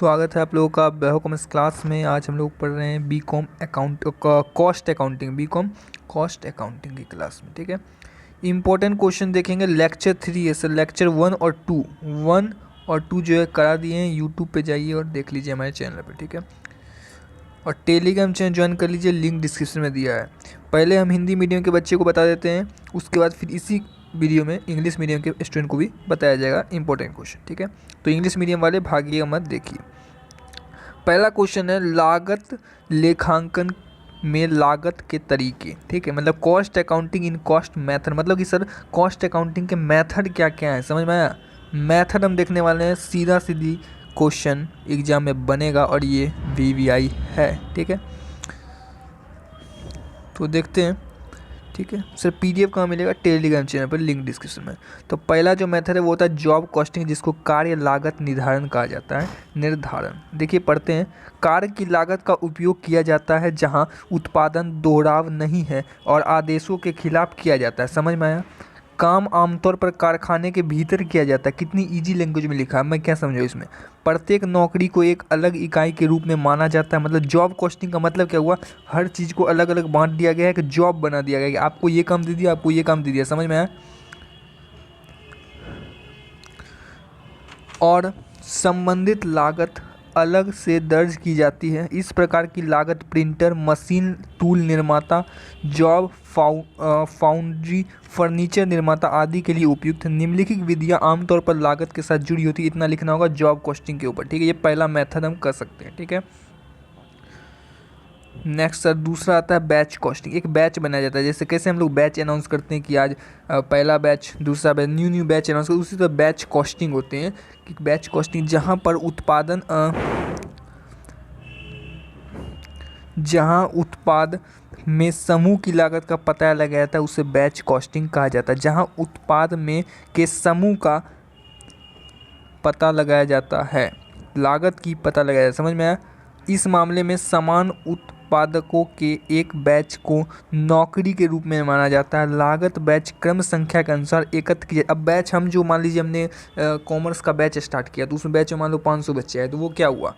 स्वागत है आप लोगों का बैहो कॉमर्स क्लास में। आज हम लोग पढ़ रहे हैं BCom account cost accounting, BCom cost accounting की क्लास में। ठीक है, इंपॉर्टेंट क्वेश्चन देखेंगे। लेक्चर 3 है सर, लेक्चर 1 और 2 जो है करा दिए हैं। यूट्यूब पे जाइए और देख लीजिए हमारे चैनल पे। ठीक है, और टेलीग्राम चैनल ज्वाइन कर लीजिए, लिंक डिस्क्रिप्शन में दिया है। पहले हम हिंदी मीडियम के बच्चे को बता देते हैं, उसके बाद फिर इसी वीडियो में इंग्लिश मीडियम के स्टूडेंट को भी बताया जाएगा इंपॉर्टेंट क्वेश्चन। ठीक है, तो इंग्लिश मीडियम वाले भागिएगा मत, देखिए। पहला क्वेश्चन है लागत लेखांकन में लागत के तरीके। ठीक है, मतलब cost accounting in cost method, मतलब कि सर कॉस्ट अकाउंटिंग के मेथड क्या क्या है, समझ में आया। मेथड हम देखने वाले हैं, सीधा सीधी क्वेश्चन एग्जाम में बनेगा और ये वीवीआई है। ठीक है, तो देखते हैं। ठीक है सर, पीडीएफ कहाँ मिलेगा? टेलीग्राम चैनल पर, लिंक डिस्क्रिप्शन में। तो पहला जो मेथड है वो होता है जॉब कॉस्टिंग, जिसको कार्य लागत निर्धारण कहा जाता है। निर्धारण देखिए, पढ़ते हैं। कार्य की लागत का उपयोग किया जाता है जहां उत्पादन दोहराव नहीं है और आदेशों के खिलाफ किया जाता है। समझ में आया। काम आमतौर पर कारखाने के भीतर किया जाता है। कितनी इजी लैंग्वेज में लिखा है, मैं क्या समझाऊँ इसमें। प्रत्येक नौकरी को एक अलग इकाई के रूप में माना जाता है। मतलब जॉब कॉस्टिंग का मतलब क्या हुआ, हर चीज़ को अलग अलग बांट दिया गया है कि जॉब बना दिया गया है कि आपको ये काम दे दिया, आपको ये काम दे दिया। समझ में आया। और संबंधित लागत अलग से दर्ज की जाती है। इस प्रकार की लागत प्रिंटर, मशीन, टूल निर्माता, जॉब फाउंड्री, फर्नीचर निर्माता आदि के लिए उपयुक्त है। निम्नलिखित विधियां आमतौर पर लागत के साथ जुड़ी होती है। इतना लिखना होगा जॉब कॉस्टिंग के ऊपर। ठीक है, ये पहला मेथड हम कर सकते हैं। ठीक है, नेक्स्ट सर दूसरा आता है बैच कॉस्टिंग। एक बैच बनाया जाता है, जैसे कैसे हम लोग बैच अनाउंस करते हैं कि आज पहला बैच, दूसरा बैच, न्यू बैच अनाउंस करते, उसी तरह बैच कॉस्टिंग होते हैं कि बैच कॉस्टिंग जहाँ पर उत्पादन जहाँ उत्पाद में समूह की लागत का पता लगाया जाता है उसे बैच कॉस्टिंग कहा जाता है। जहाँ उत्पाद में के समूह का पता लगाया जाता है, लागत की पता लगाया जाता है। समझ में आया। इस मामले में समान उत्पादकों के एक बैच को नौकरी के रूप में माना जाता है। लागत बैच क्रम संख्या के अनुसार एकत्र की जाए। अब बैच हम जो मान लीजिए हमने कॉमर्स का बैच स्टार्ट किया, तो उसमें बैच में मान लो 500 बच्चे आए, तो वो क्या हुआ,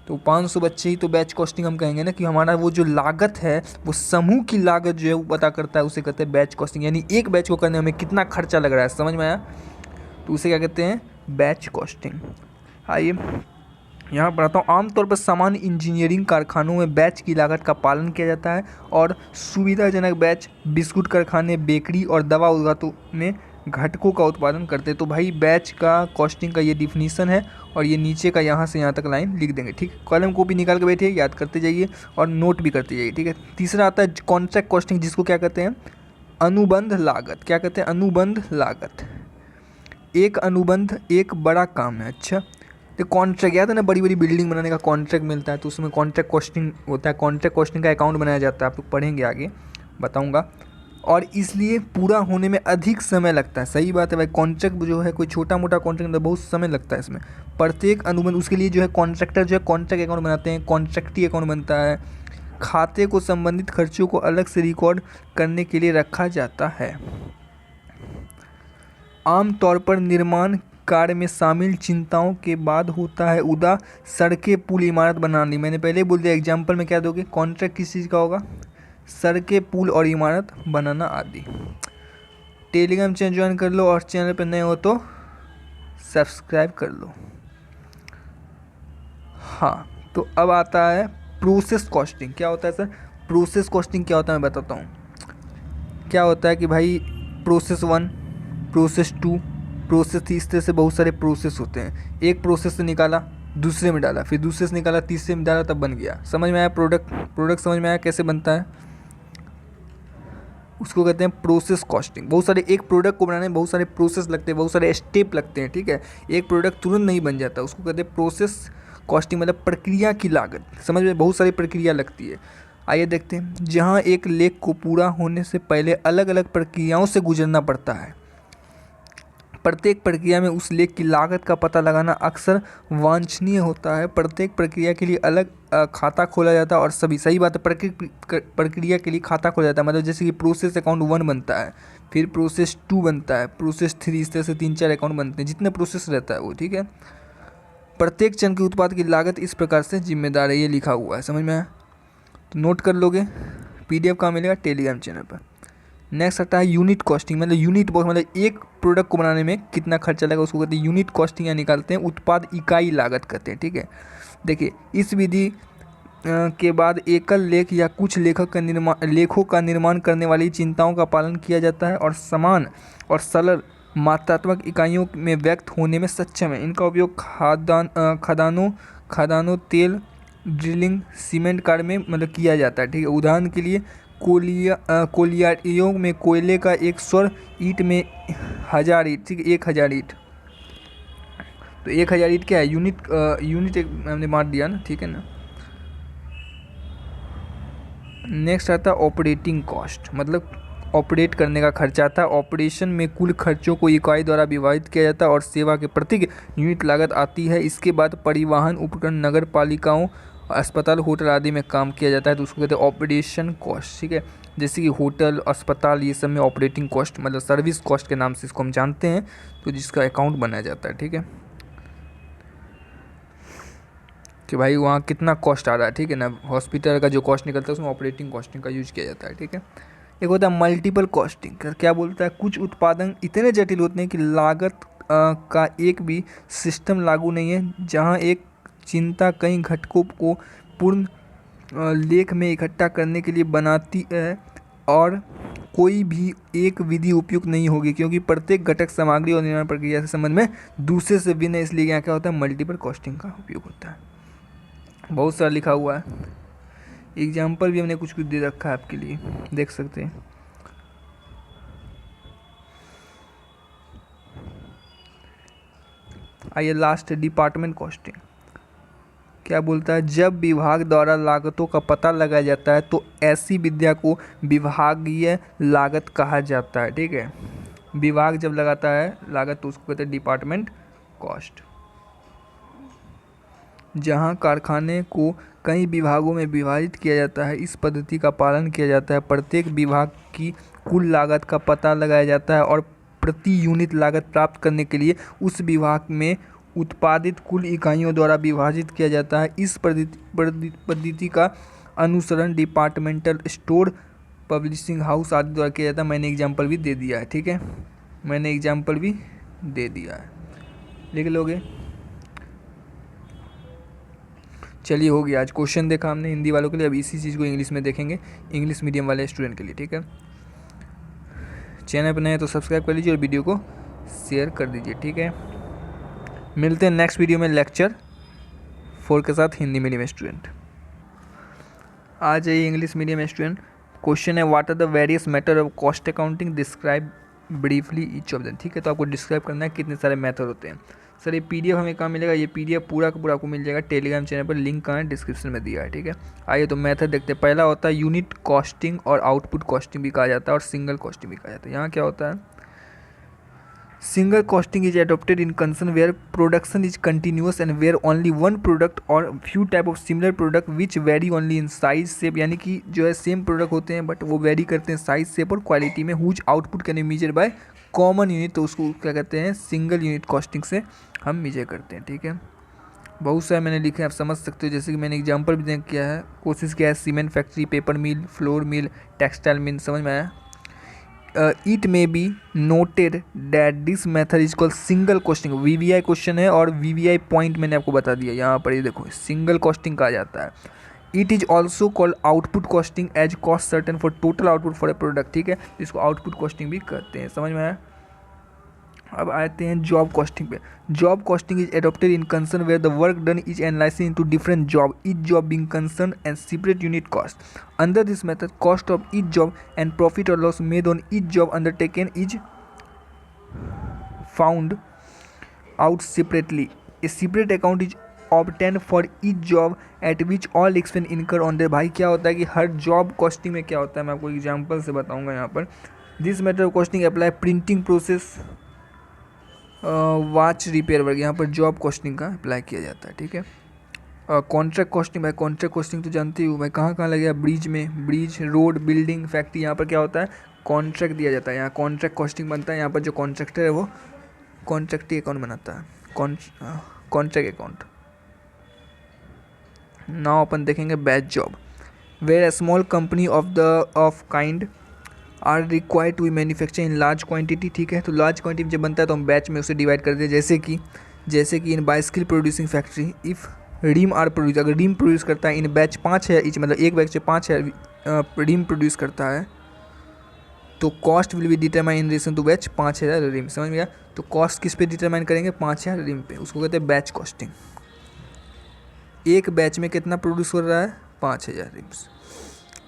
तो 500 बच्चे ही तो बैच कॉस्टिंग हम कहेंगे ना, कि हमारा वो जो लागत है वो समूह की लागत जो है वो पता करता है, उसे कहते हैं बैच कॉस्टिंग। यानी एक बैच को करने में हमें कितना खर्चा लग रहा है, समझ में आया, तो उसे क्या कहते हैं, बैच कॉस्टिंग। आइए यहाँ पढ़ाता हूँ। आमतौर पर सामान्य इंजीनियरिंग कारखानों में बैच की लागत का पालन किया जाता है और सुविधाजनक बैच बिस्कुट कारखाने, बेकरी और दवा उत्पादों में घटकों का उत्पादन करते हैं। तो भाई बैच का कॉस्टिंग का ये डिफिनीसन है और ये नीचे का यहाँ से यहाँ तक लाइन लिख देंगे। ठीक, कॉलम कॉपी निकाल के बैठिए, याद करते जाइए और नोट भी करते जाइए। ठीक है, तीसरा आता है कॉन्ट्रैक्ट कॉस्टिंग, जिसको क्या कहते हैं, अनुबंध लागत। क्या कहते हैं, अनुबंध लागत। एक अनुबंध एक बड़ा काम है। अच्छा, तो कॉन्ट्रैक्ट याद है ना, बड़ी बड़ी बिल्डिंग बनाने का कॉन्ट्रैक्ट मिलता है, तो उसमें कॉन्ट्रैक्ट कॉस्टिंग होता है। कॉन्ट्रैक्ट कॉस्टिंग का अकाउंट बनाया जाता है, आप लोग पढ़ेंगे आगे बताऊंगा, और इसलिए पूरा होने में अधिक समय लगता है। सही बात है भाई, कॉन्ट्रैक्ट जो है कोई छोटा मोटा कॉन्ट्रैक्ट में बहुत समय लगता है इसमें। प्रत्येक अनुबंध, उसके लिए जो है कॉन्ट्रैक्टर जो है कॉन्ट्रैक्ट अकाउंट बनाते हैं, कॉन्ट्रैक्टी अकाउंट बनता है। खाते को संबंधित खर्चों को अलग से रिकॉर्ड करने के लिए रखा जाता है। आमतौर पर निर्माण कार्य में शामिल चिंताओं के बाद होता है। उदा सड़कें, पुल, इमारत बनानी। मैंने पहले ही बोल दिया एग्जाम्पल में क्या दोगे, कॉन्ट्रैक्ट किस चीज़ का होगा, सड़कें, पुल और इमारत बनाना आदि। टेलीग्राम चैनल ज्वाइन कर लो और चैनल पर नए हो तो सब्सक्राइब कर लो। हाँ, तो अब आता है प्रोसेस कॉस्टिंग। क्या होता है सर, प्रोसेस कॉस्टिंग क्या होता है मैं बताता हूँ। क्या होता है कि भाई प्रोसेस 1, प्रोसेस 2, प्रोसेस 3, इस तरह से बहुत सारे प्रोसेस होते हैं। एक प्रोसेस से निकाला, दूसरे में डाला, फिर दूसरे से निकाला, तीसरे में डाला, तब बन गया। समझ में आया प्रोडक्ट समझ में आया कैसे बनता है, उसको कहते हैं प्रोसेस कॉस्टिंग। बहुत सारे, एक प्रोडक्ट को बनाने में बहुत सारे प्रोसेस लगते हैं, बहुत सारे स्टेप लगते हैं। ठीक है, एक प्रोडक्ट तुरंत नहीं बन जाता, उसको कहते हैं प्रोसेस कॉस्टिंग, मतलब प्रक्रिया की लागत। समझ में, बहुत सारी प्रक्रिया लगती है। आइए देखते हैं। जहाँ एक लेख को पूरा होने से पहले अलग अलग प्रक्रियाओं से गुजरना पड़ता है। प्रत्येक प्रक्रिया में उस लेख की लागत का पता लगाना अक्सर वांछनीय होता है। प्रत्येक प्रक्रिया के लिए अलग खाता खोला जाता है और सभी, सही बात है, प्रक्रिया के लिए खाता खोला जाता है। मतलब जैसे कि प्रोसेस अकाउंट 1 बनता है, फिर प्रोसेस 2 बनता है, प्रोसेस 3, इस तरह से 3-4 अकाउंट बनते हैं, जितने प्रोसेस रहता है वो। ठीक है, प्रत्येक चरण के उत्पाद की लागत इस प्रकार से जिम्मेदार है, ये लिखा हुआ है, समझ में आया? तो नोट कर लोगे। PDF कहाँ मिलेगा? टेलीग्राम चैनल पर। नेक्स्ट आता है यूनिट कॉस्टिंग, मतलब यूनिट मतलब एक प्रोडक्ट को बनाने में कितना खर्चा लगेगा उसको कहते हैं यूनिट कॉस्टिंग, या निकालते हैं उत्पाद इकाई लागत कहते हैं, ठीक है। देखिए इस विधि के बाद एकल लेख या कुछ लेखों का निर्माण करने वाली चिंताओं का पालन किया जाता है और समान और सरल मात्रात्मक इकाइयों में व्यक्त होने में सक्षम है। इनका उपयोग खदानों तेल ड्रिलिंग सीमेंट कार्य में मतलब किया जाता है, ठीक है। उदाहरण के लिए कोलियारियों में कोयले का 100 ईंट में 1000 ईंट, ठीक है, 1000 ईंट। तो 1000 ईंट क्या है? यूनिट एक हमने मार दिया ना, ठीक है ना। नेक्स्ट आता है ऑपरेटिंग कॉस्ट, मतलब ऑपरेट करने का खर्चा आता है। ऑपरेशन में कुल खर्चों को इकाई द्वारा विभाजित किया जाता है और सेवा के प्रत्येक यूनिट लागत आती है। इसके बाद परिवहन उपकरण, नगर पालिकाओं, अस्पताल, होटल आदि में काम किया जाता है, तो उसको कहते हैं ऑपरेशन कॉस्ट, ठीक है। जैसे कि होटल, अस्पताल, ये सब में ऑपरेटिंग कॉस्ट मतलब सर्विस कॉस्ट के नाम से इसको हम जानते हैं, तो जिसका अकाउंट बनाया जाता है, ठीक है, कि भाई वहाँ कितना कॉस्ट आ रहा है, ठीक है ना। हॉस्पिटल का जो कॉस्ट निकलता है उसमें ऑपरेटिंग कॉस्टिंग का यूज किया जाता है, ठीक है। एक होता है मल्टीपल कॉस्टिंग, क्या बोलता है? कुछ उत्पादन इतने जटिल होते हैं कि लागत का एक भी सिस्टम लागू नहीं है, जहाँ एक चिंता कई घटकों को पूर्ण लेख में इकट्ठा करने के लिए बनाती है और कोई भी एक विधि उपयुक्त नहीं होगी, क्योंकि प्रत्येक घटक सामग्री और निर्माण प्रक्रिया से संबंध में दूसरे से भिन्न है। इसलिए यहाँ क्या होता है? मल्टीपल कॉस्टिंग का उपयोग होता है। बहुत सारा लिखा हुआ है, एग्जाम्पल भी हमने कुछ कुछ दे रखा है आपके लिए, देख सकते हैं। आइए लास्ट, डिपार्टमेंट कॉस्टिंग क्या बोलता है? जब विभाग द्वारा लागतों का पता लगाया जाता है तो ऐसी विद्या को विभागीय लागत कहा जाता है, ठीक है। विभाग जब लगाता है लागत तो उसको कहते हैं डिपार्टमेंट कॉस्ट। जहां कारखाने को कई विभागों में विभाजित किया जाता है, इस पद्धति का पालन किया जाता है। प्रत्येक विभाग की कुल लागत का पता लगाया जाता है और प्रति यूनिट लागत प्राप्त करने के लिए उस विभाग में उत्पादित कुल इकाइयों द्वारा विभाजित किया जाता है। इस पद्धति का अनुसरण डिपार्टमेंटल स्टोर, पब्लिशिंग हाउस आदि द्वारा किया जाता है। मैंने एग्जाम्पल भी दे दिया है, ठीक है, मैंने एग्जाम्पल भी दे दिया है, लिख लोगे। चलिए हो गया, आज क्वेश्चन देखा हमने हिंदी वालों के लिए, अब इसी चीज़ को इंग्लिश में देखेंगे, इंग्लिश मीडियम वाले स्टूडेंट के लिए, ठीक है। चैनल पर नए तो सब्सक्राइब कर लीजिए और वीडियो को शेयर कर दीजिए, ठीक है। मिलते हैं नेक्स्ट वीडियो में लेक्चर 4 के साथ हिंदी मीडियम स्टूडेंट। आ जाइए इंग्लिश मीडियम स्टूडेंट। क्वेश्चन है what are the various method of cost accounting, describe briefly each of them, ठीक है। तो आपको डिस्क्राइब करना है कितने सारे मेथड होते हैं। सर ये PDF हमें कहाँ मिलेगा? ये PDF पूरा का पूरा आपको मिल जाएगा टेलीग्राम चैनल पर, लिंक कहाँ है? डिस्क्रिप्शन में दिया है, ठीक है। आइए तो मेथड देखते हैं। पहला होता है यूनिट कॉस्टिंग और आउटपुट कॉस्टिंग भी कहा जाता है और सिंगल कॉस्टिंग भी कहा जाता है। यहाँ क्या होता है? Single costing is adopted in concern where production is continuous and where only one product or few type of similar product which vary only in size shape, यानी कि जो है सेम प्रोडक्ट होते हैं बट वो वेरी करते हैं size shape और क्वालिटी में, whose output can be measure by common unit, तो उसको क्या कहते हैं? सिंगल यूनिट कॉस्टिंग से हम मेजर करते हैं, ठीक है। बहुत सारे मैंने लिखे हैं, आप समझ सकते हो, जैसे कि मैंने एग्जाम्पल भी किया है, कोशिश किया है। सीमेंट फैक्ट्री, पेपर मिल, फ्लोर मिल, टेक्सटाइल मिल, समझ में आया? It may be noted that this method is called single costing। VVI question है और VVI पॉइंट मैंने आपको बता दिया, यहाँ पर ये देखो सिंगल कॉस्टिंग कहा जाता है। It is also called output costing as cost certain for total output for a product, ठीक है। इसको आउटपुट कॉस्टिंग भी कहते हैं, समझ में आया? अब आते हैं जॉब कॉस्टिंग पे। Job costing is adopted in concern where the work done is analysed into different job, each job being concern and separate unit cost. Under this method cost of each job and profit और loss made on each job undertaken is found out separately. A separate account is obtain for each job at which all expense incur on the. भाई क्या होता है कि हर job costing में क्या होता है, मैं आपको एग्जाम्पल से बताऊंगा यहाँ पर। This method of costing apply printing process, watch repair work, यहाँ पर जॉब कॉस्टिंग का अप्लाई किया जाता है, ठीक है। कॉन्ट्रैक्ट कॉस्टिंग, भाई कॉन्ट्रैक्ट कॉस्टिंग तो जानते हो भाई, कहाँ कहाँ लगेगा? ब्रिज में, ब्रिज, रोड, बिल्डिंग, फैक्ट्री, यहाँ पर क्या होता है? कॉन्ट्रैक्ट दिया जाता है, यहाँ कॉन्ट्रैक्ट कॉस्टिंग बनता है। यहाँ पर जो कॉन्ट्रैक्टर है वो कॉन्ट्रैक्टी अकाउंट बनाता है, कॉन्ट्रैक्ट अकाउंट। नाउ अपन देखेंगे batch job, where a small company of kind are required to be manufacture in large quantity. ठीक है, तो लार्ज क्वांटिटी जब बनता है तो हम बैच में उसे डिवाइड कर दें, जैसे कि in bicycle producing factory if rim are produce, अगर रिम प्रोड्यूस करता है इन बैच 5,000 ईच, मतलब एक बैच से 5,000 रिम प्रोड्यूस करता है, तो cost will be determine in relation to batch 5,000 ream. समझ में गया? तो कॉस्ट किस पे डिटरमाइन करेंगे? 5,000 रिम पे, उसको कहते हैं बैच कॉस्टिंग। एक बैच में कितना प्रोड्यूस हो रहा है? 5,000 रिम्स।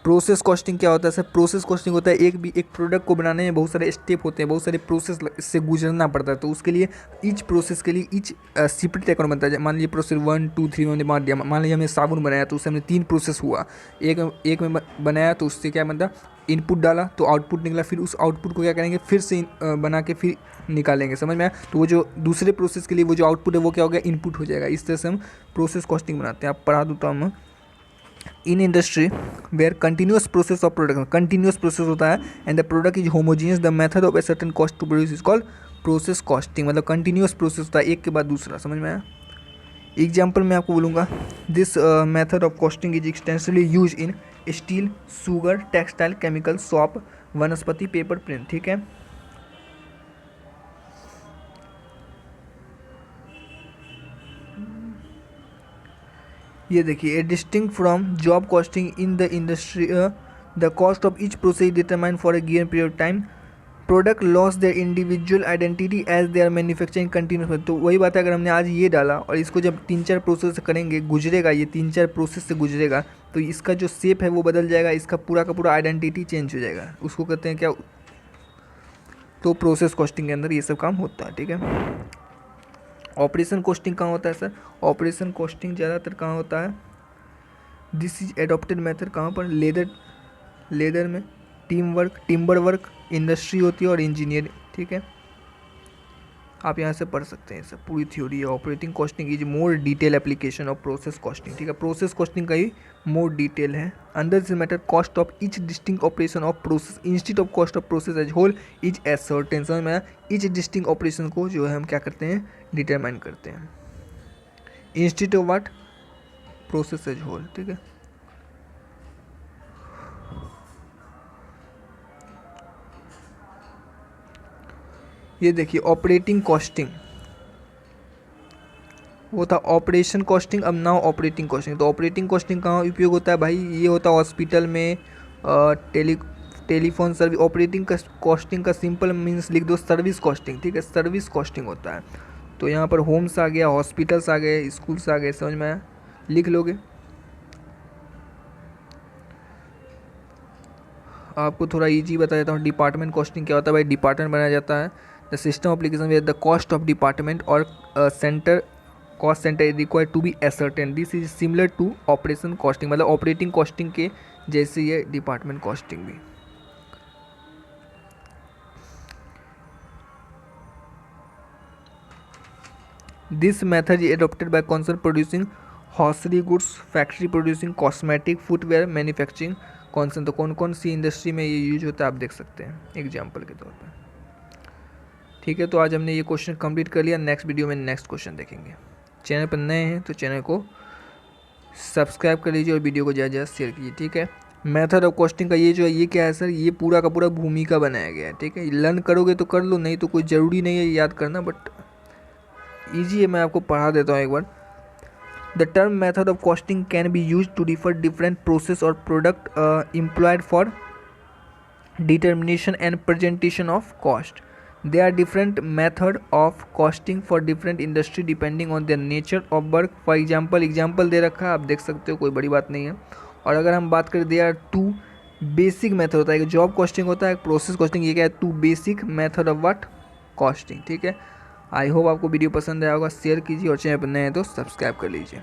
प्रोसेस कॉस्टिंग क्या होता है सर? प्रोसेस कॉस्टिंग होता है एक प्रोडक्ट को बनाने में बहुत सारे स्टेप होते हैं, बहुत सारे प्रोसेस से गुजरना पड़ता है, तो उसके लिए ईच प्रोसेस के लिए ईच सेपरेट अकाउंट बनता है। मान लीजिए प्रोसेस 1 2 3 हमने मान दिया, मान लीजिए हमने साबुन बनाया तो उससे हमने 3 प्रोसेस हुआ, एक में बनाया तो उससे क्या बनता, इनपुट डाला तो आउटपुट निकला, फिर उस आउटपुट को क्या करेंगे, फिर से बना के फिर निकालेंगे। समझ में आया? तो वो जो दूसरे प्रोसेस के लिए वो जो आउटपुट है वो क्या हो गया? इनपुट हो जाएगा। इस तरह से हम प्रोसेस कॉस्टिंग बनाते हैं। आप पढ़ा दूँ तो हम in industry where continuous process of production, continuous process होता है and the product is homogeneous, the method of a certain cost to produce is called process costing. मतलब कंटिन्यूस प्रोसेस होता है, एक के बाद दूसरा। समझ में आया? एग्जाम्पल मैं आपको बोलूँगा, this method of costing is extensively use in steel, sugar, textile, chemical, soap, vanaspati, paper, print. ठीक है, ये देखिए, distinct from job costing in the industry the cost of each process determine for a given period of time, product lose their individual identity as they are manufacturing continuous. तो वही बात है, अगर हमने आज ये डाला और इसको जब 3-4 प्रोसेस से करेंगे, गुजरेगा, ये 3-4 प्रोसेस से गुजरेगा, तो इसका जो शेप है वो बदल जाएगा, इसका पूरा का पूरा आइडेंटिटी चेंज हो जाएगा। उसको कहते हैं क्या? तो प्रोसेस कॉस्टिंग के अंदर ये सब काम होता है। ठीक है, ऑपरेशन कॉस्टिंग कहाँ होता है सर? ऑपरेशन कॉस्टिंग ज़्यादातर कहाँ होता है? दिस इज एडॉप्टेड मेथड कहाँ पर? लेदर में, टिम्बर वर्क, इंडस्ट्री होती है और इंजीनियरिंग। ठीक है, आप यहाँ से पढ़ सकते हैं, सब पूरी थ्योरी है। Operating costing is more detail application of process costing. ठीक है, प्रोसेस कॉस्टिंग का ही मोर डिटेल है। Under this matter cost of each distinct operation of process institute of cost of process as whole is ascertain. समझ में आया? Each distinct operation को जो है हम क्या करते हैं? डिटरमाइन करते हैं। Institute of what? Process as whole. ठीक है, ये देखिए ऑपरेटिंग कॉस्टिंग, वो था ऑपरेशन कॉस्टिंग, अब नाउ ऑपरेटिंग कॉस्टिंग। तो ऑपरेटिंग कॉस्टिंग कहाँ उपयोग होता है भाई? ये होता है हॉस्पिटल में, टेलीफोन सर्विस। ऑपरेटिंग कॉस्टिंग का सिंपल मीन्स लिख दो, सर्विस कॉस्टिंग। ठीक है, सर्विस कॉस्टिंग होता है। तो यहाँ पर होम्स आ गया, हॉस्पिटल्स आ गए, स्कूल्स आ गए। समझ में आया? लिख लोगे। आपको थोड़ा इजी बता देता हूँ, डिपार्टमेंट कॉस्टिंग क्या होता है भाई? डिपार्टमेंट बनाया जाता है, the system application where the cost of department और centre cost centre is required to be ascertain. This is similar to operation costing, मतलब ऑपरेटिंग कॉस्टिंग के जैसे ये डिपार्टमेंट कॉस्टिंग भी। This method is adopted by concern producing hosiery goods, factory producing cosmetic, footwear manufacturing concern. तो कौन कौन सी industry में ये यूज होता है आप देख सकते हैं एग्जाम्पल के तौर पर। ठीक है, तो आज हमने ये क्वेश्चन कंप्लीट कर लिया। नेक्स्ट वीडियो में नेक्स्ट क्वेश्चन देखेंगे। चैनल पर नए हैं तो चैनल को सब्सक्राइब कर लीजिए और वीडियो को ज़्यादा से शेयर कीजिए। ठीक है, मेथड ऑफ कॉस्टिंग का ये जो है ये क्या है सर? ये पूरा का पूरा भूमिका बनाया गया है। ठीक है, लर्न करोगे तो कर लो, नहीं तो कोई ज़रूरी नहीं है याद करना, बट ईजी है। मैं आपको पढ़ा देता हूँ एक बार। The term method of costing can be use to differ different process और product employed for determination and presentation of cost. There are different method of costing for different industry depending on their nature of work. For example दे रखा है, आप देख सकते हो, कोई बड़ी बात नहीं है। और अगर हम बात करें, there are 2 बेसिक मेथड होता है, एक जॉब कॉस्टिंग होता है, एक प्रोसेस कॉस्टिंग। ये क्या है? 2 basic method of what? Costing. ठीक है, आई होप आपको वीडियो पसंद आया होगा। शेयर कीजिए और चैनल पर नए हैं तो सब्सक्राइब कर लीजिए।